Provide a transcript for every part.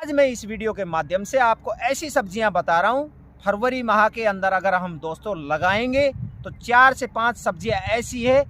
आज मैं इस वीडियो के माध्यम से आपको ऐसी सब्जियां बता रहा हूं, फरवरी माह के अंदर अगर हम दोस्तों लगाएंगे तो 4 से 5 सब्जियां ऐसी है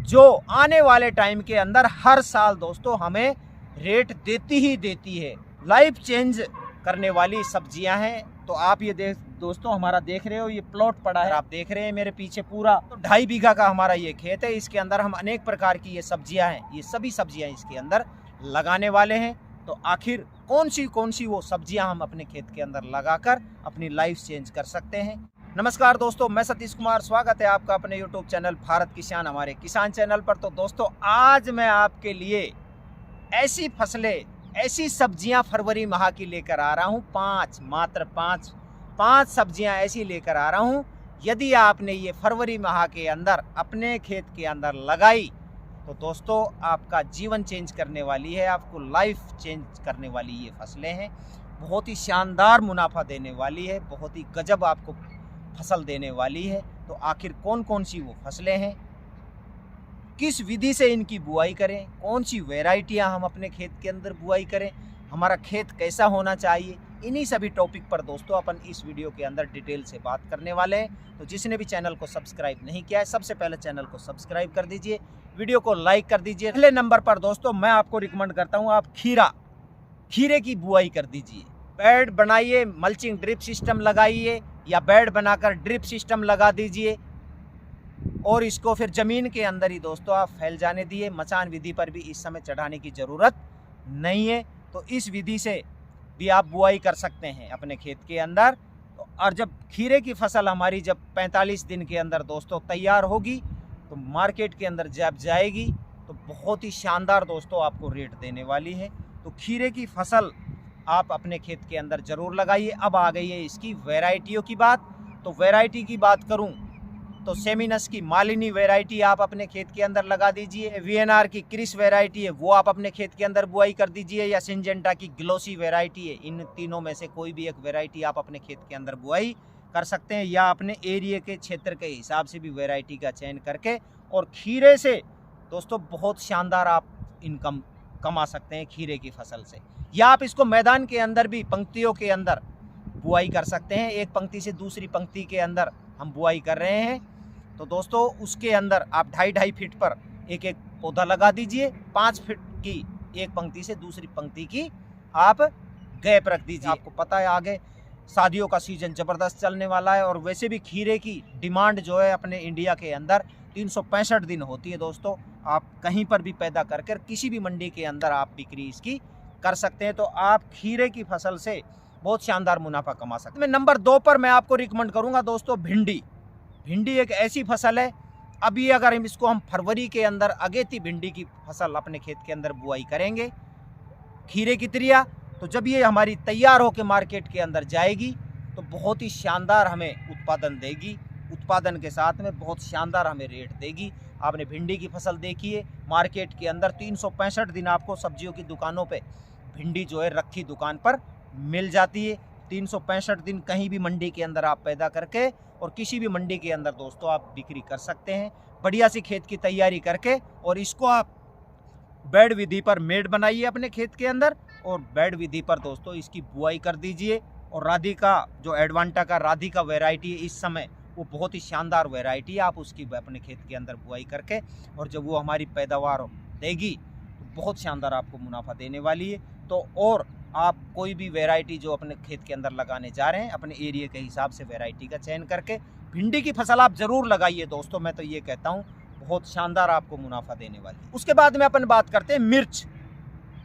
जो आने वाले टाइम के अंदर हर साल दोस्तों हमें रेट देती ही देती है। लाइफ चेंज करने वाली सब्जियां हैं। तो आप ये दोस्तों हमारा देख रहे हो, ये प्लॉट पड़ा है, आप देख रहे हैं मेरे पीछे पूरा तो 2.5 बीघा का हमारा ये खेत है। इसके अंदर हम अनेक प्रकार की ये सब्जियां हैं, ये सभी सब्जियां इसके अंदर लगाने वाले हैं। तो आखिर कौन सी वो सब्जियां हम अपने खेत के अंदर लगाकर अपनी लाइफ चेंज कर सकते हैं। नमस्कार दोस्तों, मैं सतीश कुमार, स्वागत है आपका अपने यूट्यूब चैनल भारत किसान, हमारे किसान चैनल पर। तो दोस्तों आज मैं आपके लिए ऐसी फसलें, ऐसी सब्जियां फरवरी माह की लेकर आ रहा हूं। मात्र पाँच सब्जियां ऐसी लेकर आ रहा हूं। यदि आपने ये फरवरी माह के अंदर अपने खेत के अंदर लगाई तो दोस्तों आपका जीवन चेंज करने वाली है, आपको लाइफ चेंज करने वाली ये फसलें हैं। बहुत ही शानदार मुनाफा देने वाली है, बहुत ही गजब आपको फसल देने वाली है। तो आखिर कौन सी वो फसलें हैं, किस विधि से इनकी बुआई करें, कौन सी वैरायटियां हम अपने खेत के अंदर बुआई करें, हमारा खेत कैसा होना चाहिए, इन्हीं सभी टॉपिक पर दोस्तों अपन इस वीडियो के अंदर डिटेल से बात करने वाले हैं। तो जिसने भी चैनल को सब्सक्राइब नहीं किया है, सबसे पहले चैनल को सब्सक्राइब कर दीजिए, वीडियो को लाइक कर दीजिए। पहले नंबर पर दोस्तों मैं आपको रिकमेंड करता हूं, आप खीरे की बुआई कर दीजिए। बेड बनाइए, मल्चिंग ड्रिप सिस्टम लगाइए या बेड बनाकर ड्रिप सिस्टम लगा दीजिए और इसको फिर ज़मीन के अंदर ही दोस्तों आप फैल जाने दिए। मचान विधि पर भी इस समय चढ़ाने की ज़रूरत नहीं है। तो इस विधि से भी आप बुआई कर सकते हैं अपने खेत के अंदर। और जब खीरे की फसल हमारी जब 45 दिन के अंदर दोस्तों तैयार होगी तो मार्केट के अंदर जब जाएगी तो बहुत ही शानदार दोस्तों आपको रेट देने वाली है। तो खीरे की फसल आप अपने खेत के अंदर ज़रूर लगाइए। अब आ गई है इसकी वैरायटियों की बात। तो वैरायटी की बात करूं तो सेमिनस की मालिनी वैरायटी आप अपने खेत के अंदर लगा दीजिए। वीएनआर की क्रिस वैरायटी है वो आप अपने खेत के अंदर बुआई कर दीजिए, या सिंजेंटा की ग्लोसी वैरायटी है। इन तीनों में से कोई भी एक वैरायटी आप अपने खेत के अंदर बुआई कर सकते हैं, या अपने एरिया के क्षेत्र के हिसाब से भी वैरायटी का चयन करके। और खीरे से दोस्तों बहुत शानदार आप इनकम कमा सकते हैं खीरे की फसल से, या आप इसको मैदान के अंदर भी पंक्तियों के अंदर बुआई कर सकते हैं। एक पंक्ति से दूसरी पंक्ति के अंदर हम बुआई कर रहे हैं तो दोस्तों उसके अंदर आप 2.5 फीट पर एक एक पौधा लगा दीजिए। 5 फीट की एक पंक्ति से दूसरी पंक्ति की आप गैप रख दीजिए। आपको पता है आगे शादियों का सीजन ज़बरदस्त चलने वाला है, और वैसे भी खीरे की डिमांड जो है अपने इंडिया के अंदर 365 दिन होती है दोस्तों। आप कहीं पर भी पैदा कर किसी भी मंडी के अंदर आप बिक्री इसकी कर सकते हैं। तो आप खीरे की फसल से बहुत शानदार मुनाफा कमा सकते हैं। नंबर 2 पर मैं आपको रिकमेंड करूंगा दोस्तों भिंडी एक ऐसी फसल है, अभी अगर इसको हम फरवरी के अंदर अगेती भिंडी की फसल अपने खेत के अंदर बुआई करेंगे खीरे की त्रिया, तो जब ये हमारी तैयार होकर मार्केट के अंदर जाएगी तो बहुत ही शानदार हमें उत्पादन देगी। उत्पादन के साथ में बहुत शानदार हमें रेट देगी। आपने भिंडी की फसल देखी है, मार्केट के अंदर 365 दिन आपको सब्जियों की दुकानों पे भिंडी जो है रखी दुकान पर मिल जाती है। 365 दिन कहीं भी मंडी के अंदर आप पैदा करके और किसी भी मंडी के अंदर दोस्तों आप बिक्री कर सकते हैं बढ़िया सी खेत की तैयारी करके। और इसको आप बेड विधि पर मेड बनाइए अपने खेत के अंदर, और बेड विधि पर दोस्तों इसकी बुआई कर दीजिए। और राधिका जो एडवांटा का राधिका वैरायटी है इस समय वो बहुत ही शानदार वैरायटी है, आप उसकी अपने खेत के अंदर बुआई करके और जब वो हमारी पैदावार देगी तो बहुत शानदार आपको मुनाफा देने वाली है। तो और आप कोई भी वैरायटी जो अपने खेत के अंदर लगाने जा रहे हैं अपने एरिया के हिसाब से वैरायटी का चयन करके भिंडी की फसल आप ज़रूर लगाइए दोस्तों। मैं तो ये कहता हूँ बहुत शानदार आपको मुनाफा देने वाली है। उसके बाद में अपन बात करते हैं मिर्च।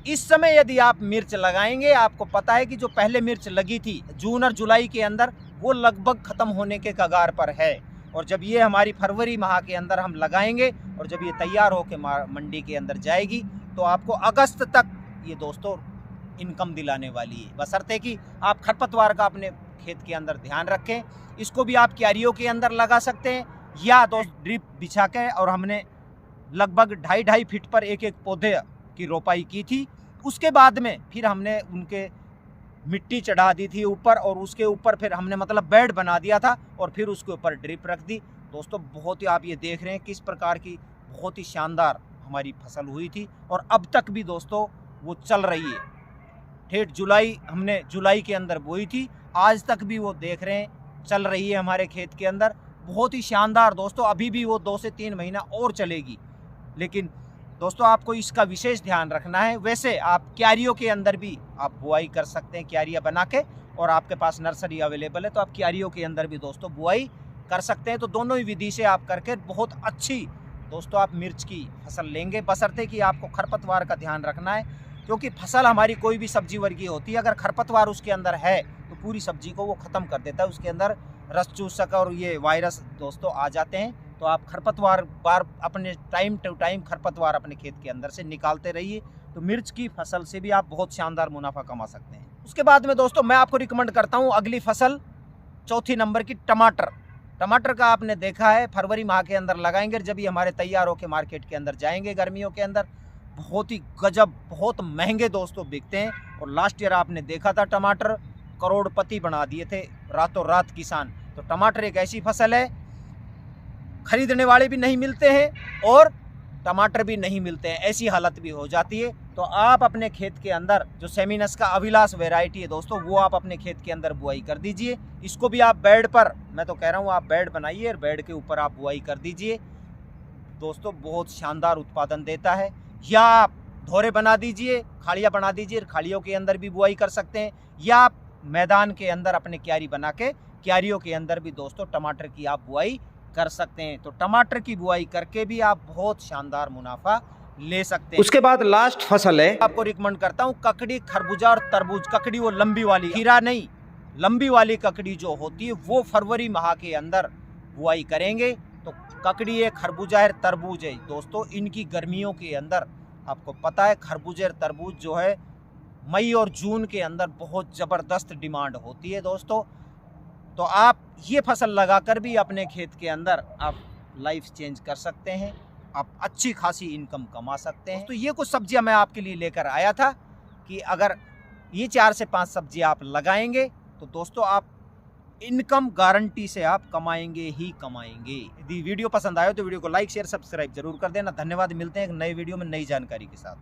इस समय यदि आप मिर्च लगाएंगे, आपको पता है कि जो पहले मिर्च लगी थी जून और जुलाई के अंदर वो लगभग ख़त्म होने के कगार पर है। और जब ये हमारी फरवरी माह के अंदर हम लगाएंगे और जब ये तैयार होकर मंडी के अंदर जाएगी तो आपको अगस्त तक ये दोस्तों इनकम दिलाने वाली है, बशर्ते कि आप खरपतवार का अपने खेत के अंदर ध्यान रखें। इसको भी आप क्यारियों के अंदर लगा सकते हैं, या दोस्त ड्रिप बिछा के, और हमने लगभग 2.5 फीट पर एक एक पौधे की रोपाई की थी। उसके बाद में फिर हमने उनके मिट्टी चढ़ा दी थी ऊपर, और उसके ऊपर फिर हमने मतलब बेड बना दिया था और फिर उसके ऊपर ड्रिप रख दी। दोस्तों बहुत ही आप ये देख रहे हैं किस प्रकार की बहुत ही शानदार हमारी फसल हुई थी, और अब तक भी दोस्तों वो चल रही है। ठेठ जुलाई, हमने जुलाई के अंदर बोई थी, आज तक भी वो देख रहे हैं चल रही है हमारे खेत के अंदर, बहुत ही शानदार दोस्तों। अभी भी वो 2 से 3 महीना और चलेगी। लेकिन दोस्तों आपको इसका विशेष ध्यान रखना है। वैसे आप क्यारियों के अंदर भी आप बुआई कर सकते हैं, क्यारियाँ बना के, और आपके पास नर्सरी अवेलेबल है तो आप क्यारियों के अंदर भी दोस्तों बुआई कर सकते हैं। तो दोनों ही विधि से आप करके बहुत अच्छी दोस्तों आप मिर्च की फसल लेंगे, बशर्ते कि आपको खरपतवार का ध्यान रखना है, क्योंकि फसल हमारी कोई भी सब्जी वर्गीय होती है, अगर खरपतवार उसके अंदर है तो पूरी सब्जी को वो ख़त्म कर देता है, उसके अंदर रस चूसक और ये वायरस दोस्तों आ जाते हैं। तो आप खरपतवार बार अपने टाइम टू टाइम खरपतवार अपने खेत के अंदर से निकालते रहिए, तो मिर्च की फसल से भी आप बहुत शानदार मुनाफा कमा सकते हैं। उसके बाद में दोस्तों मैं आपको रिकमेंड करता हूँ अगली फसल, चौथी नंबर की टमाटर। टमाटर का आपने देखा है फरवरी माह के अंदर लगाएंगे, जब भी हमारे तैयार होकर मार्केट के अंदर जाएंगे गर्मियों के अंदर, बहुत ही गजब, बहुत महंगे दोस्तों बिकते हैं। और लास्ट ईयर आपने देखा था टमाटर करोड़पति बना दिए थे रातों रात किसान। तो टमाटर एक ऐसी फसल है, खरीदने वाले भी नहीं मिलते हैं और टमाटर भी नहीं मिलते हैं, ऐसी हालत भी हो जाती है। तो आप अपने खेत के अंदर जो सेमिनस का अविलास वैरायटी है दोस्तों, वो आप अपने खेत के अंदर बुआई कर दीजिए। इसको भी आप बेड पर, मैं तो कह रहा हूँ आप बेड बनाइए और बेड के ऊपर आप बुआई कर दीजिए दोस्तों, बहुत शानदार उत्पादन देता है। या आप धोरे बना दीजिए, खाड़ियाँ बना दीजिए, खाड़ियों के अंदर भी बुआई कर सकते हैं, या आप मैदान के अंदर अपने क्यारी बना के क्यारियों के अंदर भी दोस्तों टमाटर की आप बुआई कर सकते हैं। तो टमाटर की बुआई करके भी आप बहुत शानदार मुनाफा ले सकते हैं। उसके बाद लास्ट फसल है, आपको रिकमेंड करता हूँ ककड़ी, खरबूजा और तरबूज। ककड़ी वो लंबी वाली, खीरा नहीं, लंबी वाली ककड़ी जो होती है वो फरवरी माह के अंदर बुआई करेंगे। तो ककड़ी है, खरबूजा है, तरबूज है दोस्तों, इनकी गर्मियों के अंदर आपको पता है खरबूजे और तरबूज जो है मई और जून के अंदर बहुत ज़बरदस्त डिमांड होती है दोस्तों। तो आप ये फसल लगाकर भी अपने खेत के अंदर आप लाइफ चेंज कर सकते हैं, आप अच्छी खासी इनकम कमा सकते हैं। तो ये कुछ सब्जियां मैं आपके लिए लेकर आया था कि अगर ये 4 से 5 सब्जियां आप लगाएंगे तो दोस्तों आप इनकम गारंटी से आप कमाएंगे ही कमाएंगे। यदि वीडियो पसंद आए तो वीडियो को लाइक शेयर सब्सक्राइब जरूर कर देना। धन्यवाद, मिलते हैं एक नए वीडियो में नई जानकारी के साथ।